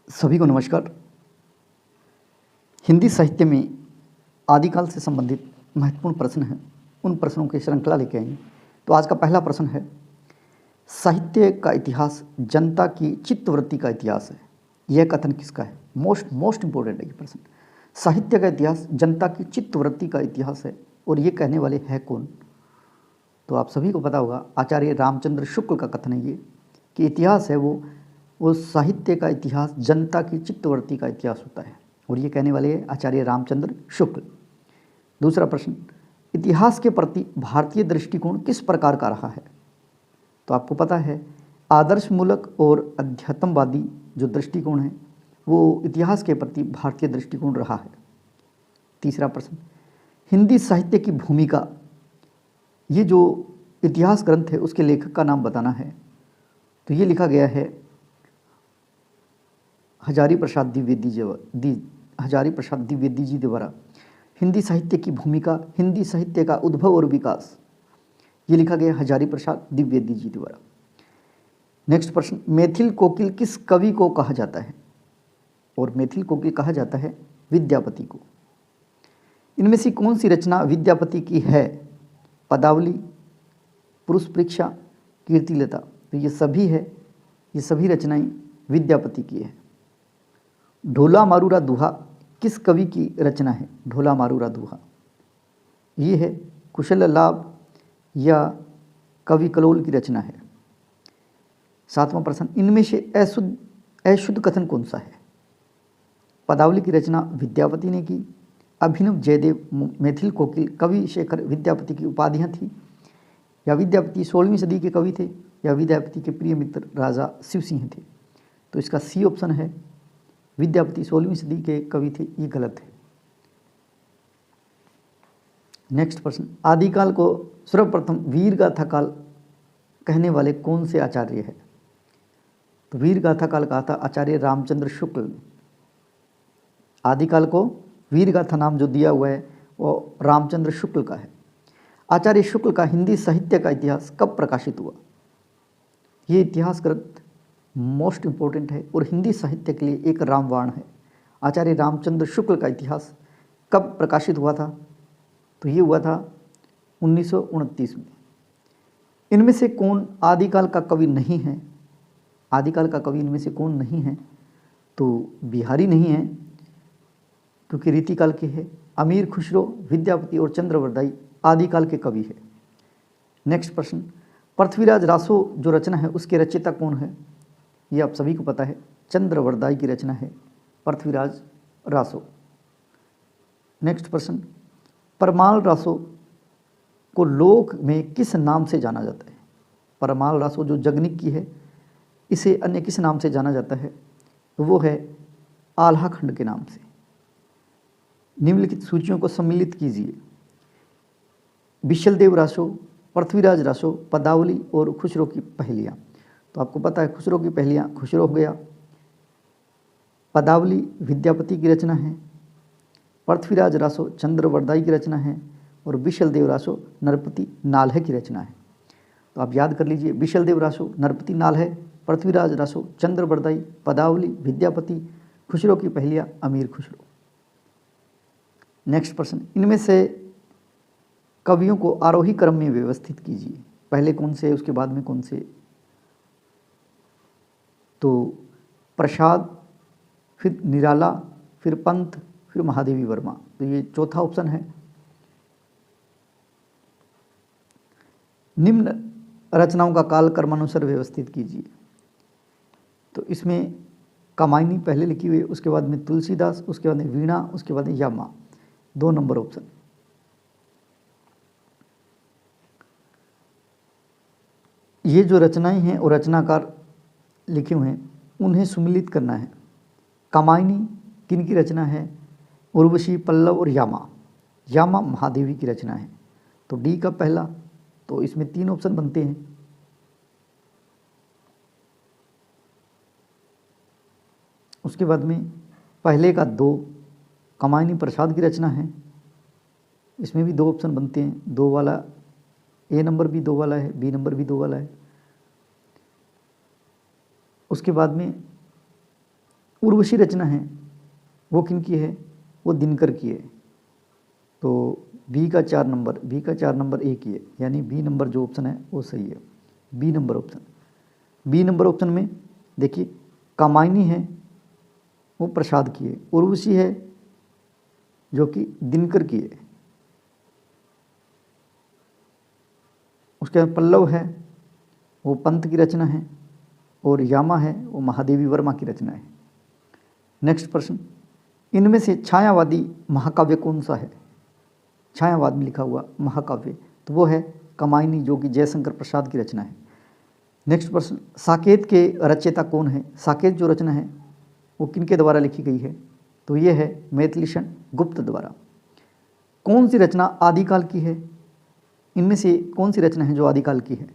सभी को नमस्कार। हिंदी साहित्य में आदिकाल से संबंधित महत्वपूर्ण प्रश्न हैं, उन प्रश्नों की श्रृंखला लेके आएंगे। तो आज का पहला प्रश्न है, साहित्य का इतिहास जनता की चित्तवृत्ति का इतिहास है। यह कथन किसका है? मोस्ट इंपॉर्टेंट है ये प्रश्न। साहित्य का इतिहास जनता की चित्तवृत्ति का इतिहास है और ये कहने वाले हैं कौन? तो आप सभी को पता होगा, आचार्य रामचंद्र शुक्ल का कथन है ये कि इतिहास है वो साहित्य का इतिहास जनता की चित्तवृत्ति का इतिहास होता है और ये कहने वाले हैं आचार्य रामचंद्र शुक्ल। दूसरा प्रश्न, इतिहास के प्रति भारतीय दृष्टिकोण किस प्रकार का रहा है? तो आपको पता है, आदर्शमूलक और अध्यात्मवादी जो दृष्टिकोण है वो इतिहास के प्रति भारतीय दृष्टिकोण रहा है। तीसरा प्रश्न, हिंदी साहित्य की भूमिका, ये जो इतिहास ग्रंथ है उसके लेखक का नाम बताना है। तो ये लिखा गया है हजारी प्रसाद द्विवेदी जी द्वारा। हिंदी साहित्य की भूमिका, हिंदी साहित्य का उद्भव और विकास, ये लिखा गया हजारी प्रसाद द्विवेदी जी द्वारा। नेक्स्ट प्रश्न, मैथिल कोकिल किस कवि को कहा जाता है? और मैथिल कोकिल कहा जाता है विद्यापति को। इनमें से कौन सी रचना विद्यापति की है? पदावली, पुरुष परीक्षा, कीर्तिलता। तो ये सभी है, ये सभी रचनाएं विद्यापति की है। ढोला मारूरा दुहा किस कवि की रचना है? ढोला मारूरा दुहा ये है कुशल लाभ या कवि कलोल की रचना है। सातवां प्रश्न, इनमें से अशुद्ध कथन कौन सा है? पदावली की रचना विद्यापति ने की। अभिनव जयदेव, मैथिल कोकिल, कवि शेखर विद्यापति की उपाधियां थी। या विद्यापति 16वीं सदी के कवि थे, या विद्यापति के प्रिय मित्र राजा शिवसिंह थे। तो इसका सी ऑप्शन है, विद्यापति 16वीं सदी के कवि थे, ये गलत है। नेक्स्ट प्रश्न, आदिकाल को सर्वप्रथम वीर गाथा काल कहने वाले कौन से आचार्य है? तो वीर गाथा काल कहा था आचार्य रामचंद्र शुक्ल ने। आदिकाल को वीर गाथा नाम जो दिया हुआ है वो रामचंद्र शुक्ल का है। आचार्य शुक्ल का हिंदी साहित्य का इतिहास कब प्रकाशित हुआ? ये इतिहास ग्रंथ मोस्ट इंपॉर्टेंट है और हिंदी साहित्य के लिए एक रामबाण है। आचार्य रामचंद्र शुक्ल का इतिहास कब प्रकाशित हुआ था? तो ये हुआ था 1929 में। इनमें से कौन आदिकाल का कवि नहीं है? आदिकाल का कवि इनमें से कौन नहीं है? तो बिहारी नहीं है क्योंकि रीतिकाल के है। अमीर खुसरो, विद्यापति और चंद्रवरदाई आदिकाल के कवि है। नेक्स्ट प्रश्न, पृथ्वीराज रासो जो रचना है उसके रचयिता कौन है? ये आप सभी को पता है, चंद्रवरदाई की रचना है पृथ्वीराज रासो। नेक्स्ट प्रश्न, परमाल रासो को लोक में किस नाम से जाना जाता है? परमाल रासो जो जगनिक की है, इसे अन्य किस नाम से जाना जाता है? वो है आल्हा खंड के नाम से। निम्नलिखित सूचियों को सम्मिलित कीजिए। विशलदेव रासो, पृथ्वीराज रासो, पदावली और खुसरो की पहेलियाँ। तो आपको पता है खुसरो की पहेलियाँ, खुसरो हो गया। पदावली विद्यापति की रचना है। पृथ्वीराज रासो चंद्रवरदाई की रचना है और विशलदेव रासो नरपति नाल्हे की रचना है। तो आप याद कर लीजिए, विशलदेव रासो नरपति नाल्हे, पृथ्वीराज रासो चंद्रवरदाई, पदावली विद्यापति, खुसरो की पहेलियाँ अमीर खुसरो। नेक्स्ट प्रश्न, इनमें से कवियों को आरोही क्रम में व्यवस्थित कीजिए। पहले कौन से, उसके बाद में कौन से? तो प्रसाद, फिर निराला, फिर पंत, फिर महादेवी वर्मा। तो ये चौथा ऑप्शन है। निम्न रचनाओं का काल क्रमानुसार व्यवस्थित कीजिए। तो इसमें कामायनी पहले लिखी हुई है, उसके बाद में तुलसीदास, उसके बाद में वीणा, उसके बाद में यामा। 2 नंबर ऑप्शन। ये जो रचनाएं हैं और रचनाकार लिखे हुए हैं उन्हें सुमिलित करना है। कामायनी किन की रचना है? उर्वशी, पल्लव और यामा। यामा महादेवी की रचना है। तो डी का पहला, तो इसमें 3 ऑप्शन बनते हैं। उसके बाद में पहले का 2 कामायनी प्रसाद की रचना है, इसमें भी 2 ऑप्शन बनते हैं। 2 वाला ए नंबर भी 2 वाला है, बी नंबर भी 2 वाला है। उसके बाद में उर्वशी रचना है वो किनकी है, वो दिनकर की है। तो बी का 4 नंबर ए की है, यानी बी नंबर जो ऑप्शन है वो सही है, B number option. B number option में देखिए कामायनी है वो प्रसाद की है, उर्वशी है जो कि दिनकर की है, उसके बाद पल्लव है वो पंत की रचना है, और यामा है वो महादेवी वर्मा की रचना है। नेक्स्ट प्रश्न, इनमें से छायावादी महाकाव्य कौन सा है? छायावाद में लिखा हुआ महाकाव्य तो वो है कामायनी जो कि जयशंकर प्रसाद की रचना है। नेक्स्ट प्रश्न, साकेत के रचयिता कौन है? साकेत जो रचना है वो किनके द्वारा लिखी गई है? तो ये है मैथिलीशरण गुप्त द्वारा। कौन सी रचना आदिकाल की है? इनमें से कौन सी रचना है जो आदिकाल की है?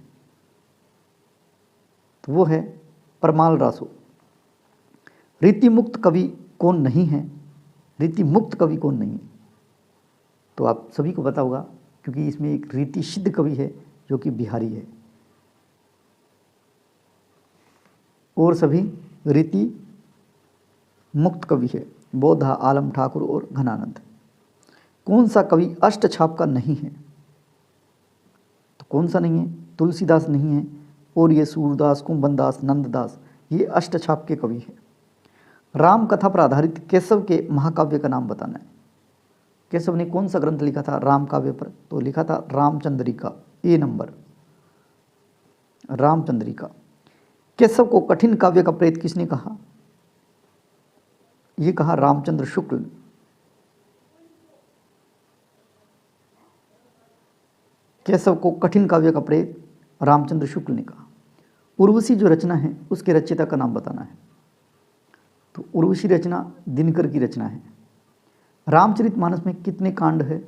तो वो है परमाल रासो। रीति मुक्त कवि कौन नहीं है? रीति मुक्त कवि कौन नहीं है? तो आप सभी को पता होगा क्योंकि इसमें एक रीति सिद्ध कवि है जो कि बिहारी है, और सभी रीति मुक्त कवि है, बोधा, आलम ठाकुर और घनानंद। कौन सा कवि अष्ट छाप का नहीं है? तो कौन सा नहीं है? तुलसीदास नहीं है, और ये सूरदास, कुंभनदास, नंददास ये अष्ट छाप के कवि हैं। राम कथा पर आधारित केशव के महाकाव्य का नाम बताना है। केशव ने कौन सा ग्रंथ लिखा था राम काव्य पर? तो लिखा था रामचंद्रिका, ए नंबर रामचंद्रिका। केशव को कठिन काव्य का प्रेत किसने कहा? ये कहा रामचंद्र शुक्ल ने। केशव को कठिन काव्य का प्रेत रामचंद्र शुक्ल ने कहा। उर्वशी जो रचना है उसके रचयिता का नाम बताना है। तो उर्वशी रचना दिनकर की रचना है। रामचरितमानस में कितने कांड है?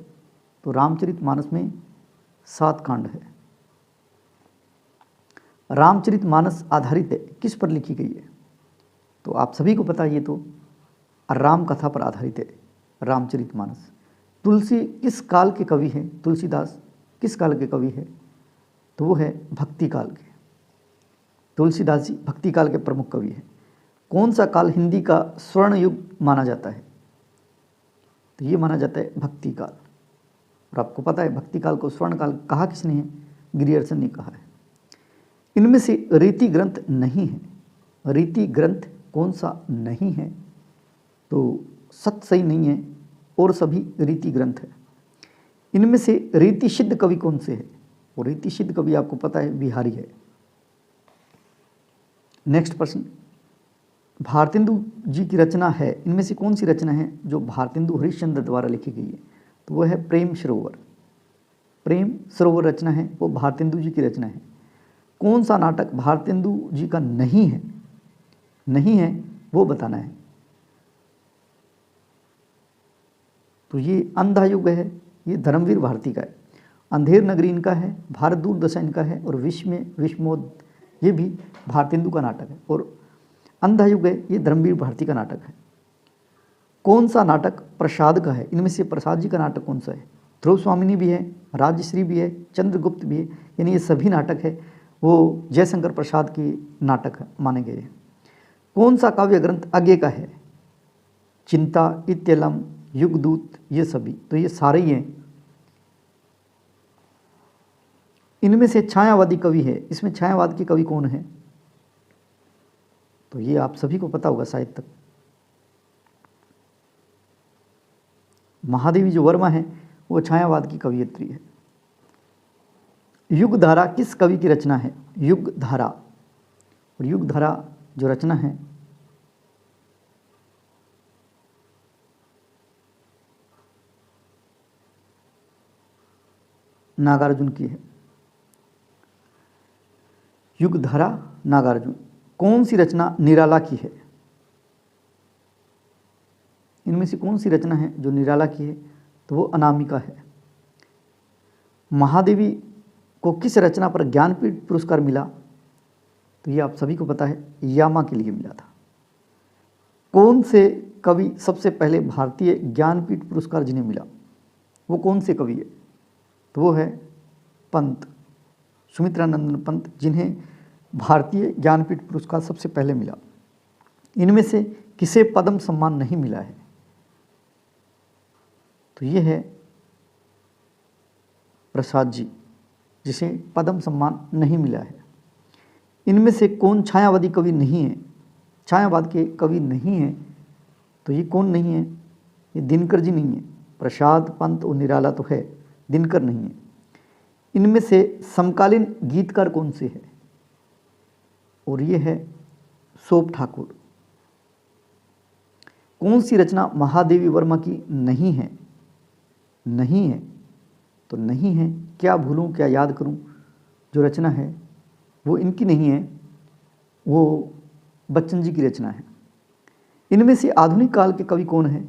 तो रामचरितमानस में 7 कांड है। रामचरितमानस आधारित है किस पर लिखी गई है? तो आप सभी को पता है ये तो राम कथा पर आधारित है रामचरितमानस। तुलसी किस काल के कवि हैं? तुलसीदास किस काल के कवि है? तो वो है भक्ति काल के। तुलसीदास जी भक्ति काल के प्रमुख कवि हैं। कौन सा काल हिंदी का स्वर्ण युग माना जाता है? तो ये माना जाता है भक्ति काल। और आपको पता है भक्ति काल को स्वर्ण काल कहा किसने है? गिरियर्सन ने कहा है। इनमें से रीति ग्रंथ नहीं है। रीति ग्रंथ कौन सा नहीं है? तो सत सही नहीं है, और सभी रीति ग्रंथ है। इनमें से रीति सिद्ध कवि कौन से है? और रीति सिद्ध कवि आपको पता है बिहारी है। नेक्स्ट प्रश्न, भारतेंदु जी की रचना है, इनमें से कौन सी रचना है जो भारतेंदु हरिश्चंद्र द्वारा लिखी गई है? तो वो है प्रेम सरोवर। प्रेम सरोवर रचना है वो भारतेंदु जी की रचना है। कौन सा नाटक भारतेंदु जी का नहीं है? नहीं है वो बताना है। तो ये अंधा युग है, ये धर्मवीर भारती का है। अंधेर नगरी इनका है, भारत दूरदशा इनका है, और विश्व में विश्वमोद ये भी भारतेंदु का नाटक है, और अंधा युग है ये धर्मवीर भारती का नाटक है। कौन सा नाटक प्रसाद का है? इनमें से प्रसाद जी का नाटक कौन सा है? ध्रुव स्वामिनी भी है, राजश्री भी है, चंद्रगुप्त भी है, यानी ये सभी नाटक है वो जयशंकर प्रसाद की नाटक माने गए हैं। कौन सा काव्य ग्रंथ आगे का है? चिंता, इत्यलम, युगदूत ये सभी, तो ये सारे ही हैं। इनमें से छायावादी कवि है, इसमें छायावाद के कवि कौन है? तो ये आप सभी को पता होगा शायद तक। महादेवी जो वर्मा है वो छायावाद की कवियत्री है। युगधारा किस कवि की रचना है? युगधारा, और युगधारा जो रचना है नागार्जुन की है। युगधारा नागार्जुन। कौन सी रचना निराला की है? इनमें से कौन सी रचना है जो निराला की है? तो वो अनामिका है। महादेवी को किस रचना पर ज्ञानपीठ पुरस्कार मिला? तो ये आप सभी को पता है यामा के लिए मिला था। कौन से कवि सबसे पहले भारतीय ज्ञानपीठ पुरस्कार जिन्हें मिला? वो कौन से कवि है? तो वो है पंत, सुमित्रानंदन पंत, जिन्हें भारतीय ज्ञानपीठ पुरस्कार सबसे पहले मिला। इनमें से किसे पद्म सम्मान नहीं मिला है? तो ये है प्रसाद जी, जिसे पद्म सम्मान नहीं मिला है। इनमें से कौन छायावादी कवि नहीं है? छायावाद के कवि नहीं है, तो ये कौन नहीं है? ये दिनकर जी नहीं है। प्रसाद, पंत और निराला तो है, दिनकर नहीं है। इनमें से समकालीन गीतकार कौन से है? और ये है सोप ठाकुर। कौन सी रचना महादेवी वर्मा की नहीं है? नहीं है तो नहीं है। क्या भूलूं क्या याद करूं जो रचना है वो इनकी नहीं है, वो बच्चन जी की रचना है। इनमें से आधुनिक काल के कवि कौन है?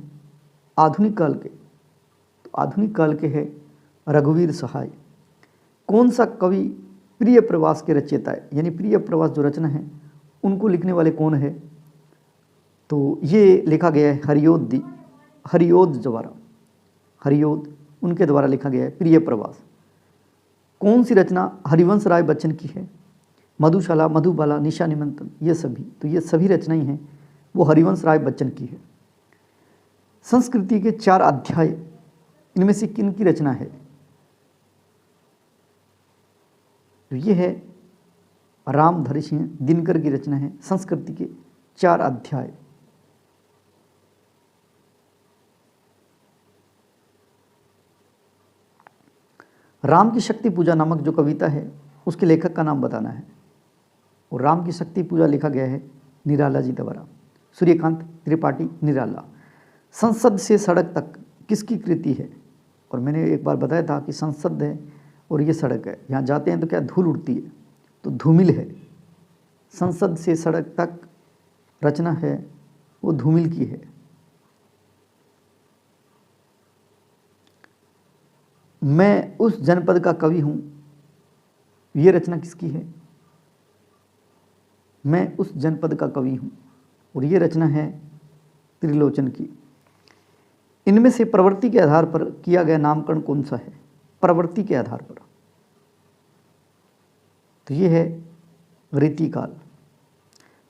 आधुनिक काल के, तो आधुनिक काल के है रघुवीर सहाय। कौन सा कवि प्रिय प्रवास के रचयिता है? यानी प्रिय प्रवास जो रचना है उनको लिखने वाले कौन है? तो ये लिखा गया है हरिओद द्वारा। हरिओद उनके द्वारा लिखा गया है प्रिय प्रवास। कौन सी रचना हरिवंश राय बच्चन की है? मधुशाला, मधुबाला, निशा निमंत्रण, ये सभी, तो ये सभी रचनाएं हैं वो हरिवंश राय बच्चन की है। संस्कृति के 4 अध्याय इनमें से किन की रचना है? तो ये है रामधरी सिंह दिनकर की रचना है, संस्कृति के 4 अध्याय। राम की शक्ति पूजा नामक जो कविता है उसके लेखक का नाम बताना है। और राम की शक्ति पूजा लिखा गया है निराला जी द्वारा, सूर्यकांत त्रिपाठी निराला। संसद से सड़क तक किसकी कृति है? और मैंने एक बार बताया था कि संसद है और ये सड़क है, यहाँ जाते हैं तो क्या धूल उड़ती है, तो धूमिल है। संसद से सड़क तक रचना है वो धूमिल की है। मैं उस जनपद का कवि हूँ, ये रचना किसकी है? मैं उस जनपद का कवि हूँ, और ये रचना है त्रिलोचन की। इनमें से प्रवृत्ति के आधार पर किया गया नामकरण कौन सा है? प्रवृत्ति के आधार पर, तो ये है रीतिकाल।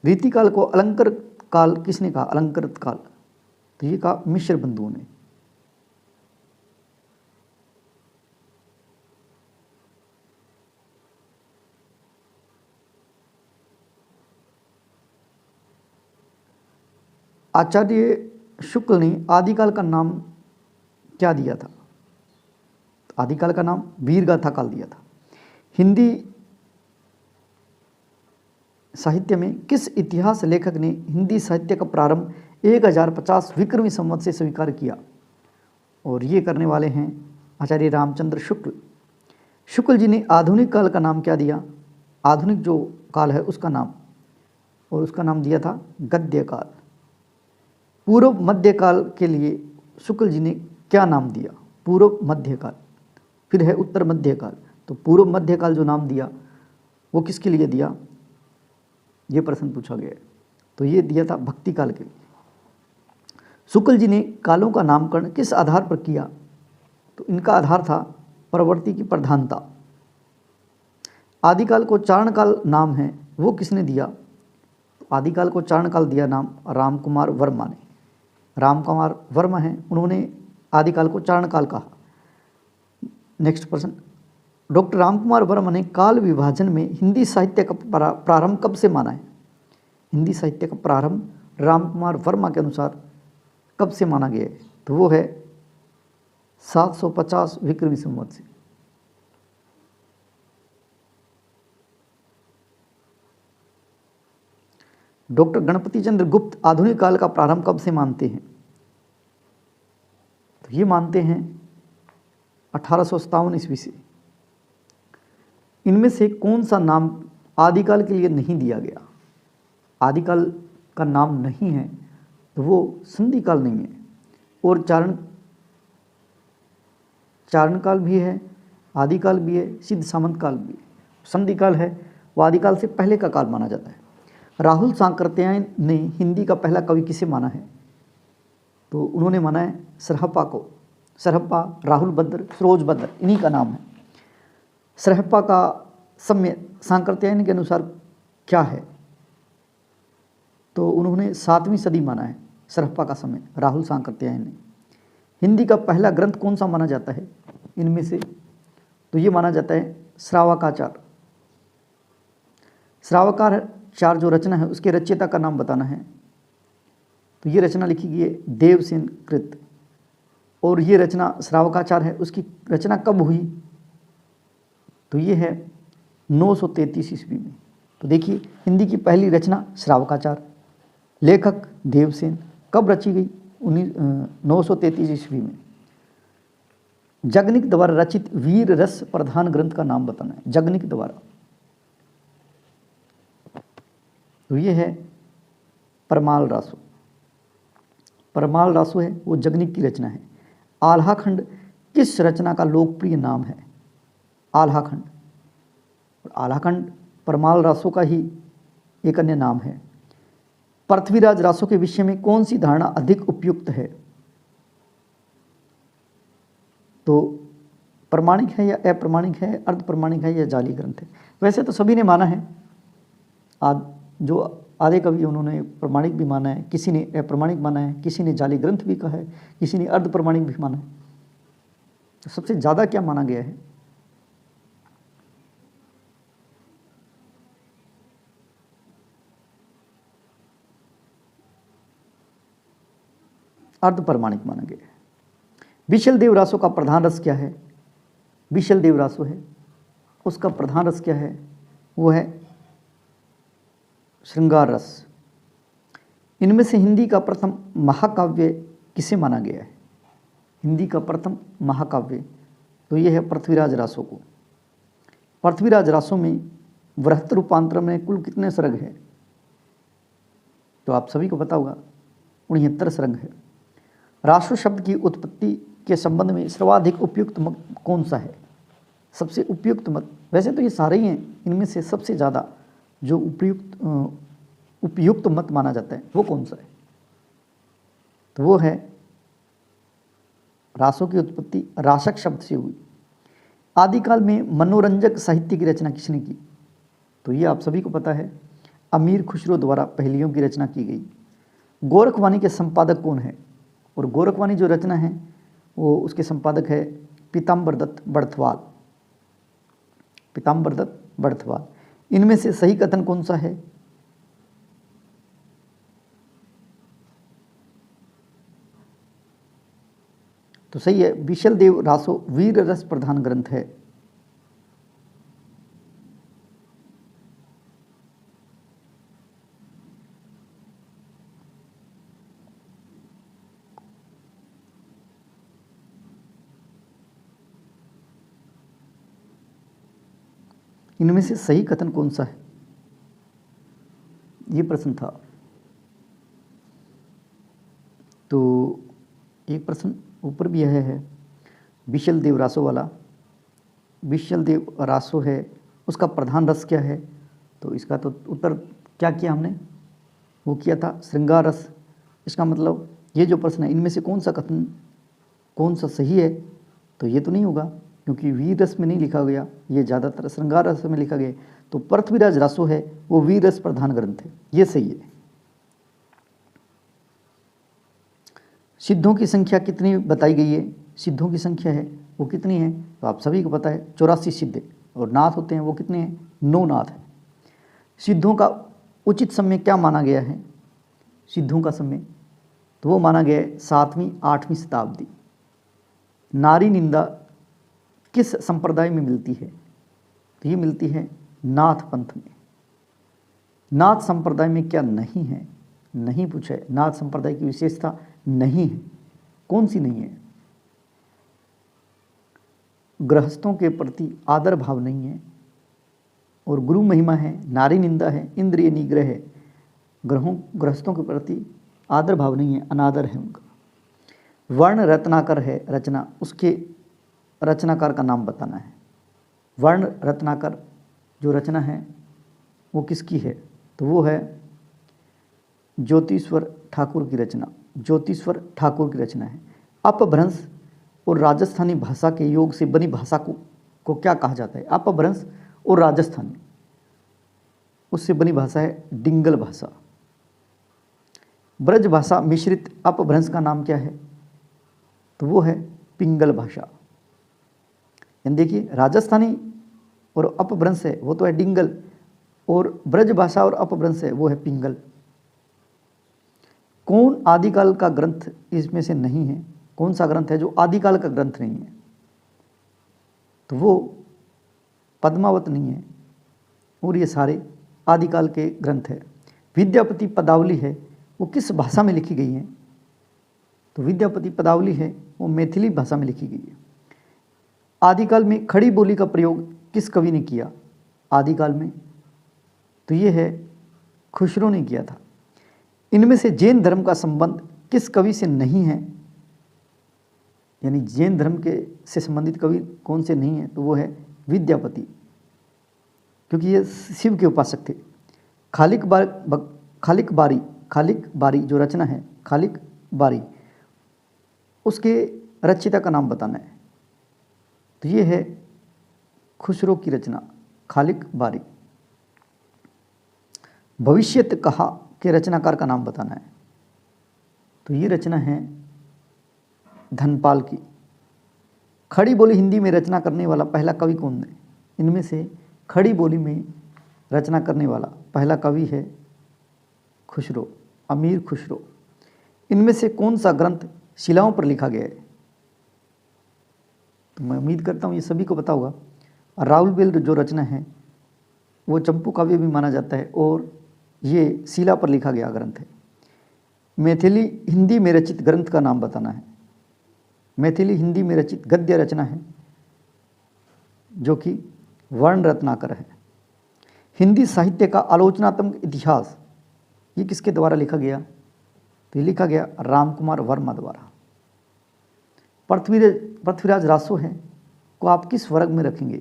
रीतिकाल को अलंकृत काल किसने कहा? अलंकृत काल, तो ये कहा मिश्र बंधुओं ने। आचार्य शुक्ल ने आदिकाल का नाम क्या दिया था? आदिकाल का नाम वीरगाथा काल दिया था। हिंदी साहित्य में किस इतिहास लेखक ने हिंदी साहित्य का प्रारंभ 1050 विक्रमी संवत से स्वीकार किया? और ये करने वाले हैं आचार्य रामचंद्र शुक्ल। शुक्ल जी ने आधुनिक काल का नाम क्या दिया? आधुनिक जो काल है उसका नाम, और उसका नाम दिया था गद्य काल। पूर्व मध्यकाल के लिए शुक्ल जी ने क्या नाम दिया? पूर्व मध्यकाल। फिर है उत्तर मध्यकाल, तो पूर्व मध्यकाल जो नाम दिया वो किसके लिए दिया? ये प्रश्न पूछा गया है, तो ये दिया था भक्ति काल के लिए। शुक्ल जी ने कालों का नामकरण किस आधार पर किया? तो इनका आधार था प्रवृत्ति की प्रधानता। आदिकाल को चारण काल नाम है वो किसने दिया? आदिकाल को चारण काल दिया नाम रामकुमार वर्मा ने। रामकुमार वर्मा हैं, उन्होंने आदिकाल को चारण काल कहा। नेक्स्ट प्रश्न, डॉक्टर रामकुमार वर्मा ने काल विभाजन में हिंदी साहित्य का प्रारंभ कब से माना है? हिंदी साहित्य का प्रारंभ रामकुमार वर्मा के अनुसार कब से माना गया है? तो वो है 750 विक्रमी संवत से। डॉक्टर गणपति चंद्र गुप्त आधुनिक काल का प्रारंभ कब से मानते हैं? तो ये मानते हैं 1857 ईस्वी से। इनमें से कौन सा नाम आदिकाल के लिए नहीं दिया गया? आदिकाल का नाम नहीं है तो वो संधि काल नहीं है, और चारण काल भी है, आदिकाल भी है, सिद्ध सामंत काल भी है। संधि काल है वो आदिकाल से पहले का काल माना जाता है। राहुल सांकृत्यायन ने हिंदी का पहला कवि किसे माना है? तो उन्होंने माना है सरहप्पा को। सरहप्पा, राहुल भद्र, सरोज भद्र, इन्हीं का नाम है। सरहप्पा का समय सांकृत्यायन के अनुसार क्या है? तो उन्होंने 7वीं सदी माना है, सरहप्पा का समय, राहुल सांकृत्यायन ने। हिंदी का पहला ग्रंथ कौन सा माना जाता है इनमें से? तो ये माना जाता है श्रावकाचार। श्रावकाचार जो रचना है उसके रचयिता का नाम बताना है। तो ये रचना लिखी गई है देवसेन कृत, और ये रचना श्रावकाचार है, उसकी रचना कब हुई? तो ये है 933 ईस्वी में। तो देखिए हिंदी की पहली रचना श्रावकाचार, लेखक देवसेन, कब रची गई? 933 ईस्वी में। जगनिक द्वारा रचित वीर रस प्रधान ग्रंथ का नाम बताना है, जगनिक द्वारा। तो ये है परमाल रासो। परमाल रासो है वो जगनिक की रचना है। आल्हाखंड किस रचना का लोकप्रिय नाम है? आल्हाखंड। आल्हाखंड परमाल रासो का ही एक अन्य नाम है। पृथ्वीराज रासो के विषय में कौन सी धारणा अधिक उपयुक्त है? तो प्रमाणिक है या अप्रमाणिक है, अर्ध प्रमाणिक है या जाली ग्रंथ है? वैसे तो सभी ने माना है, जो आधे कवि उन्होंने प्रमाणिक भी माना है, किसी ने अप्रमाणिक माना है, किसी ने जाली ग्रंथ भी कहा है, किसी ने अर्ध प्रमाणिक भी माना है। तो सबसे ज़्यादा क्या माना गया है? अर्ध प्रमाणिक माना गया है। विशल देव रासो का प्रधान रस क्या है? विशल देव रासो है, उसका प्रधान रस क्या है? वो है श्रृंगार रस। इनमें से हिंदी का प्रथम महाकाव्य किसे माना गया है? हिंदी का प्रथम महाकाव्य तो ये है पृथ्वीराज रासो को। पृथ्वीराज रासो में वृहत रूपांतर में कुल कितने सर्ग है? तो आप सभी को पता होगा 69 सर्ग है। रासो शब्द की उत्पत्ति के संबंध में सर्वाधिक उपयुक्त मत कौन सा है? सबसे उपयुक्त मत, वैसे तो ये सारे ही हैं, इनमें से सबसे ज़्यादा जो उपयुक्त मत माना जाता है वो कौन सा है? तो वो है रासों की उत्पत्ति रासक शब्द से हुई। आदिकाल में मनोरंजक साहित्य की रचना किसने की? तो ये आप सभी को पता है, अमीर खुसरो द्वारा पहेलियों की रचना की गई। गोरखवाणी के संपादक कौन है? और गोरखवाणी जो रचना है वो उसके संपादक है पीताम्बर दत्त बड़थवाल। पीताम्बर दत्त बड़थवाल। इनमें से सही कथन कौन सा है? तो सही है, विशल देव रासो वीर रस प्रधान ग्रंथ है। इनमें से सही कथन कौन सा है? ये प्रश्न था। तो एक प्रश्न ऊपर भी यह है, विशल देव रासो वाला। विशल देव रासो है, उसका प्रधान रस क्या है? तो इसका तो उत्तर क्या किया हमने? वो किया था श्रृंगार रस। इसका मतलब ये जो प्रश्न है इनमें से कौन सा कथन कौन सा सही है? तो ये तो नहीं होगा, क्योंकि वीर रस में नहीं लिखा गया, ये ज़्यादातर श्रृंगार रस में लिखा गया। तो पृथ्वीराज रासो है वो वीर रस प्रधान ग्रंथ है, ये सही है। सिद्धों की संख्या कितनी बताई गई है? सिद्धों की संख्या है वो कितनी है? तो आप सभी को पता है 84 सिद्ध, और नाथ होते हैं वो कितने हैं? 9 नाथ है। सिद्धों का उचित समय क्या माना गया है? सिद्धों का समय तो वो माना गया है 7वीं 8वीं शताब्दी। नारी निंदा किस संप्रदाय में मिलती है? तो ये मिलती है नाथ पंथ में। नाथ संप्रदाय में क्या नहीं है? नहीं पूछा है। नाथ संप्रदाय की विशेषता नहीं है, कौन सी नहीं है? गृहस्थों के प्रति आदर भाव नहीं है, और गुरु महिमा है, नारी निंदा है, इंद्रिय निग्रह है। गृहस्थों के प्रति आदर भाव नहीं है, अनादर है उनका। वर्ण रत्नाकर है रचना, उसके रचनाकार का नाम बताना है। वर्ण रत्नाकर जो रचना है वो किसकी है? तो वो है ज्योतिश्वर ठाकुर की रचना। ज्योतिश्वर ठाकुर की रचना है। अपभ्रंश और राजस्थानी भाषा के योग से बनी भाषा को क्या कहा जाता है? अपभ्रंश और राजस्थानी उससे बनी भाषा है डिंगल भाषा। ब्रज भाषा मिश्रित अपभ्रंश का नाम क्या है? तो वो है पिंगल भाषा। यानी देखिए राजस्थानी और अपभ्रंश है वो तो है डिंगल, और ब्रज भाषा और अपभ्रंश है वो है पिंगल। कौन आदिकाल का ग्रंथ इसमें से नहीं है? कौन सा ग्रंथ है जो आदिकाल का ग्रंथ नहीं है? तो वो पद्मावत नहीं है, और ये सारे आदिकाल के ग्रंथ है। विद्यापति पदावली है वो किस भाषा में लिखी गई है? तो विद्यापति पदावली है वो मैथिली भाषा में लिखी गई है। आदिकाल में खड़ी बोली का प्रयोग किस कवि ने किया? आदिकाल में तो ये है खुसरो ने किया था। इनमें से जैन धर्म का संबंध किस कवि से नहीं है? यानी जैन धर्म के से संबंधित कवि कौन से नहीं है? तो वो है विद्यापति, क्योंकि ये शिव के उपासक थे। खालिक बारी जो रचना है खालिक बारी, उसके रचयिता का नाम बताना है। तो ये है खुसरो की रचना खालिक बारी। भविष्यत कहा के रचनाकार का नाम बताना है। तो ये रचना है धनपाल की। खड़ी बोली हिंदी में रचना करने वाला पहला कवि कौन है? इनमें से खड़ी बोली में रचना करने वाला पहला कवि है खुसरो, अमीर खुसरो। इनमें से कौन सा ग्रंथ शिलाओं पर लिखा गया है? तो मैं उम्मीद करता हूँ ये सभी को पता होगा। राहुल बेल जो रचना है वो चंपू काव्य भी माना जाता है, और ये शिला पर लिखा गया ग्रंथ है। मैथिली हिंदी में रचित ग्रंथ का नाम बताना है। मैथिली हिंदी में रचित गद्य रचना है जो कि वर्ण रत्नाकर है। हिंदी साहित्य का आलोचनात्मक इतिहास ये किसके द्वारा लिखा गया? तो ये लिखा गया रामकुमार वर्मा द्वारा। पृथ्वीराज रासो है को आप किस वर्ग में रखेंगे?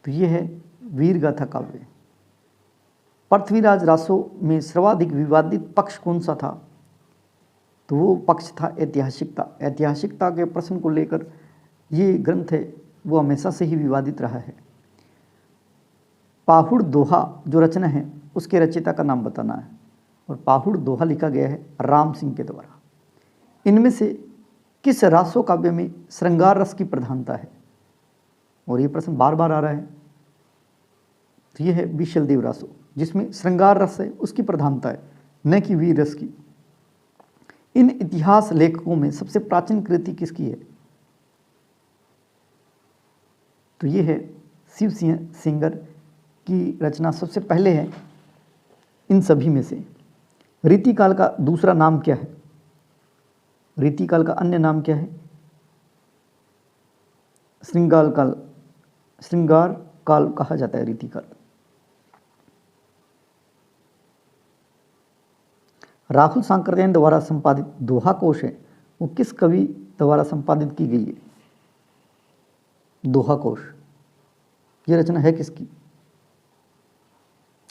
तो ये है वीर गाथा काव्य। पृथ्वीराज रासो में सर्वाधिक विवादित पक्ष कौन सा था? तो वो पक्ष था ऐतिहासिकता। ऐतिहासिकता के प्रश्न को लेकर ये ग्रंथ है वो हमेशा से ही विवादित रहा है। पाहुड़ दोहा जो रचना है उसके रचयिता का नाम बताना है, और पाहुड़ दोहा लिखा गया है राम सिंह के द्वारा। इनमें से किस रासो काव्य में श्रृंगार रस की प्रधानता है? और ये प्रश्न बार बार आ रहा है। तो ये है विशल देव रासो, जिसमें श्रृंगार रस है उसकी प्रधानता है, न कि वीर रस की। इन इतिहास लेखकों में सबसे प्राचीन कृति किसकी है? तो ये है शिव सिंह सेंगर की रचना सबसे पहले है इन सभी में से। रीतिकाल का दूसरा नाम क्या है? रीतिकाल का अन्य नाम क्या है? श्रृंगार काल कहा जाता है रीतिकाल। राहुल सांकृत्यायन द्वारा संपादित दोहा कोश है वो किस कवि द्वारा संपादित की गई है? दोहा कोश ये रचना है किसकी?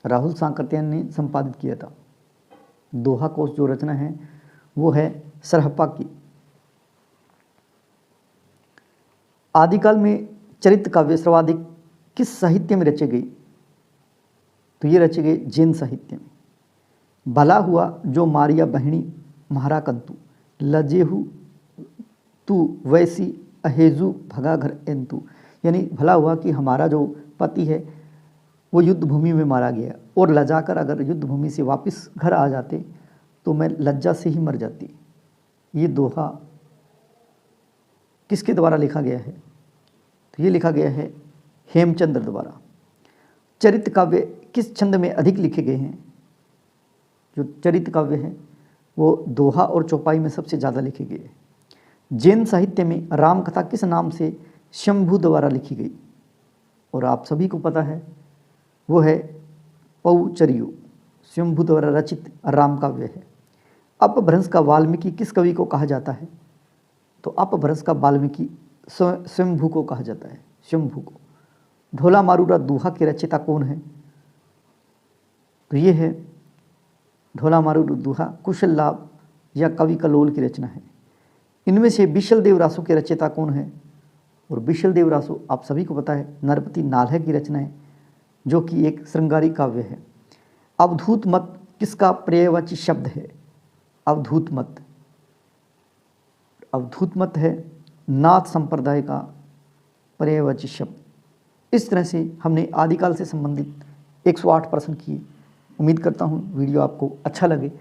राहुल सांकृत्यायन ने संपादित किया था। दोहा कोश जो रचना है वो है सरहप्पा की। आदिकाल में चरित्र काव्य सर्वाधिक किस साहित्य में रचे गई? तो ये रचे गए जैन साहित्य में। भला हुआ जो मारिया बहिणी महारा कंतु, लजेहु तू वैसी अहेजु भगा घर एंतु। यानी भला हुआ कि हमारा जो पति है वो युद्ध भूमि में मारा गया, और लजाकर अगर युद्ध भूमि से वापस घर आ जाते तो मैं लज्जा से ही मर जाती। ये दोहा किसके द्वारा लिखा गया है? तो ये लिखा गया है हेमचंद्र द्वारा। चरित्र काव्य किस छंद में अधिक लिखे गए हैं? जो चरित्र काव्य है वो दोहा और चौपाई में सबसे ज़्यादा लिखे गए हैं। जैन साहित्य में राम कथा किस नाम से शंभु द्वारा लिखी गई? और आप सभी को पता है वो है पौचरियो, शंभु द्वारा रचित राम काव्य है। अपभ्रंश का वाल्मीकि किस कवि को कहा जाता है? तो अपभ्रंश का वाल्मीकि शंभु को कहा जाता है, शंभु को। ढोला मारूरा दोहा के रचयिता कौन है? तो ये है ढोला मारूरा दोहा कुशल लाभ या कवि कलोल की रचना है। इनमें से विशल देव रासो के रचयिता कौन है? और विशल देव रासो आप सभी को पता है नरपति नाल्ह की रचना है, जो कि एक श्रृंगारी काव्य है। अवधूत मत किसका पर्यायवाची शब्द है? अवधूत मत। अवधूत मत है नाथ संप्रदाय का पर्यायवाची शब्द। इस तरह से हमने आदिकाल से संबंधित 108 प्रश्न किए। उम्मीद करता हूँ वीडियो आपको अच्छा लगे।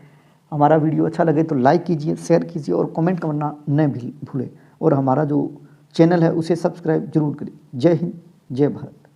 हमारा वीडियो अच्छा लगे तो लाइक कीजिए, शेयर कीजिए और कमेंट करना न भूलें। और हमारा जो चैनल है उसे सब्सक्राइब जरूर करें। जय हिंद, जय भारत।